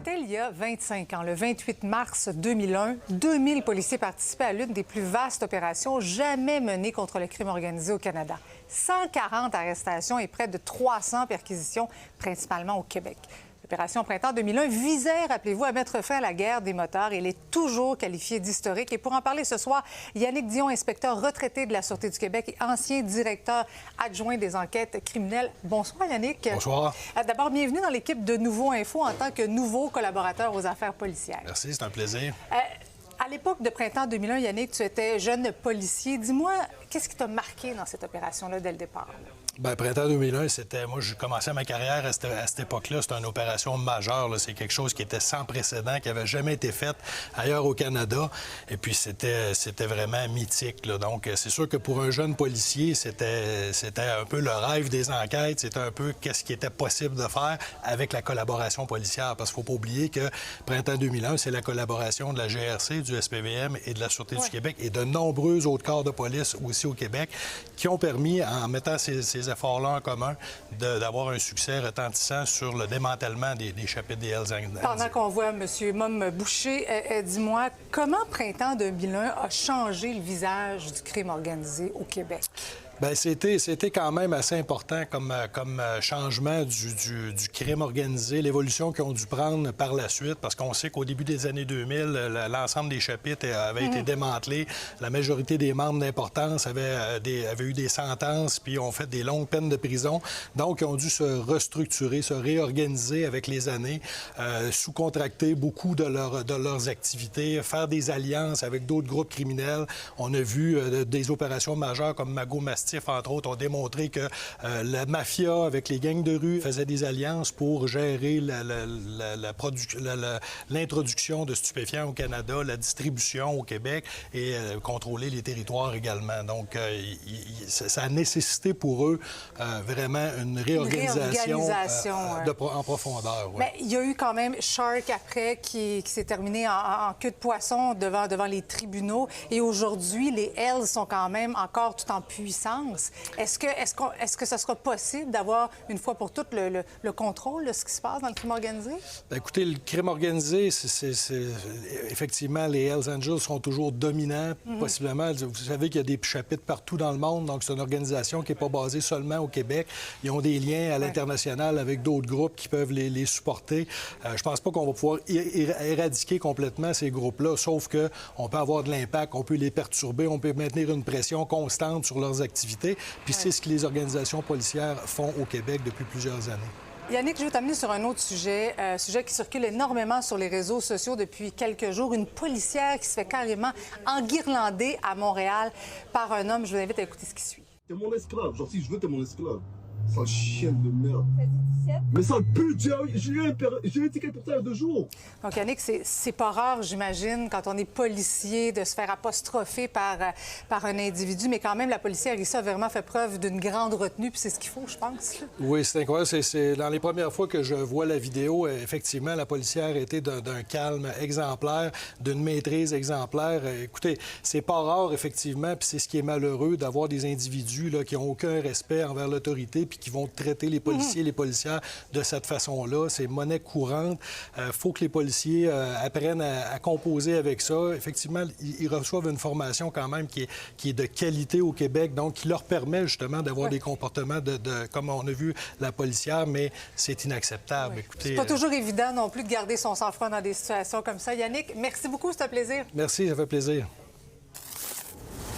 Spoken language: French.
C'était il y a 25 ans, le 28 mars 2001. 2000 policiers participaient à l'une des plus vastes opérations jamais menées contre le crime organisé au Canada. 140 arrestations et près de 300 perquisitions, principalement au Québec. L'opération Printemps 2001 visait, rappelez-vous, à mettre fin à la guerre des motards. Elle est toujours qualifiée d'historique. Et pour en parler ce soir, Yannick Dion, inspecteur retraité de la Sûreté du Québec et ancien directeur adjoint des enquêtes criminelles. Bonsoir, Yannick. Bonsoir. D'abord, bienvenue dans l'équipe de Nouveau Info en tant que nouveau collaborateur aux affaires policières. Merci, c'est un plaisir. À l'époque de Printemps 2001, Yannick, tu étais jeune policier. Dis-moi, qu'est-ce qui t'a marqué dans cette opération-là dès le départ? Bien, Printemps 2001, c'était... Moi, j'ai commencé ma carrière à cette époque-là. C'était une opération majeure, là. C'est quelque chose qui était sans précédent, qui n'avait jamais été fait ailleurs au Canada. Et puis, c'était vraiment mythique, là. Donc, c'est sûr que pour un jeune policier, c'était un peu le rêve des enquêtes. C'était un peu qu'est-ce qui était possible de faire avec la collaboration policière. Parce qu'il ne faut pas oublier que Printemps 2001, c'est la collaboration de la GRC, du SPVM et de la Sûreté du Québec et de nombreux autres corps de police aussi au Québec qui ont permis, en mettant ces efforts-là en commun, d'avoir un succès retentissant sur le démantèlement des chapitres des Hells Angels. Pendant qu'on voit M. Mom Boucher, dis-moi, comment Printemps 2001 a changé le visage du crime organisé au Québec? Bien, c'était quand même assez important comme changement du crime organisé, l'évolution qu'ils ont dû prendre par la suite, parce qu'on sait qu'au début des années 2000, l'ensemble des chapitres avait été démantelé. La majorité des membres d'importance avaient eu des sentences, puis ont fait des longues peines de prison. Donc, ils ont dû se restructurer, se réorganiser avec les années, sous-contracter beaucoup de leurs activités, faire des alliances avec d'autres groupes criminels. On a vu des opérations majeures comme Mago Mastif, entre autres, ont démontré que la mafia, avec les gangs de rue, faisait des alliances pour gérer l'introduction de stupéfiants au Canada, la distribution au Québec et contrôler les territoires également. Donc, ça a nécessité pour eux vraiment une réorganisation en profondeur. Ouais. Mais il y a eu quand même Shark après qui s'est terminé en queue de poisson devant les tribunaux. Et aujourd'hui, les Hells sont quand même encore tout en puissance. Est-ce que ça sera possible d'avoir, une fois pour toutes, le contrôle de ce qui se passe dans le crime organisé? Bien, écoutez, le crime organisé, effectivement, les Hells Angels sont toujours dominants, possiblement. Vous savez qu'il y a des chapitres partout dans le monde, donc c'est une organisation qui n'est pas basée seulement au Québec. Ils ont des liens à l'international avec d'autres groupes qui peuvent les supporter. Je pense pas qu'on va pouvoir éradiquer complètement ces groupes-là, sauf qu'on peut avoir de l'impact, on peut les perturber, on peut maintenir une pression constante sur leurs activités. Puis c'est ce que les organisations policières font au Québec depuis plusieurs années. Yannick, je veux t'amener sur un autre sujet, sujet qui circule énormément sur les réseaux sociaux depuis quelques jours. Une policière qui se fait carrément enguirlander à Montréal par un homme. Je vous invite à écouter ce qui suit. T'es mon esclave. Genre, si je veux, t'es mon esclave. Sale chienne de merde. Mais sale pute, j'ai eu un ticket pour ça il y a 2 jours. Donc, Yannick, c'est pas rare, j'imagine, quand on est policier, de se faire apostropher par un individu. Mais quand même, la policière ici a vraiment fait preuve d'une grande retenue, puis c'est ce qu'il faut, je pense. Oui, c'est incroyable. C'est dans les premières fois que je vois la vidéo, effectivement, la policière était d'un calme exemplaire, d'une maîtrise exemplaire. Écoutez, c'est pas rare, effectivement, puis c'est ce qui est malheureux d'avoir des individus là, qui n'ont aucun respect envers l'autorité puis qui vont traiter les policiers et les policières de cette façon-là. C'est monnaie courante. Il faut que les policiers apprennent à composer avec ça. Effectivement, ils reçoivent une formation quand même qui est de qualité au Québec, donc qui leur permet justement d'avoir des comportements comme on a vu la policière, mais c'est inacceptable. Écoutez, c'est pas toujours évident non plus de garder son sang-froid dans des situations comme ça. Yannick, merci beaucoup, c'était un plaisir. Merci, ça fait plaisir.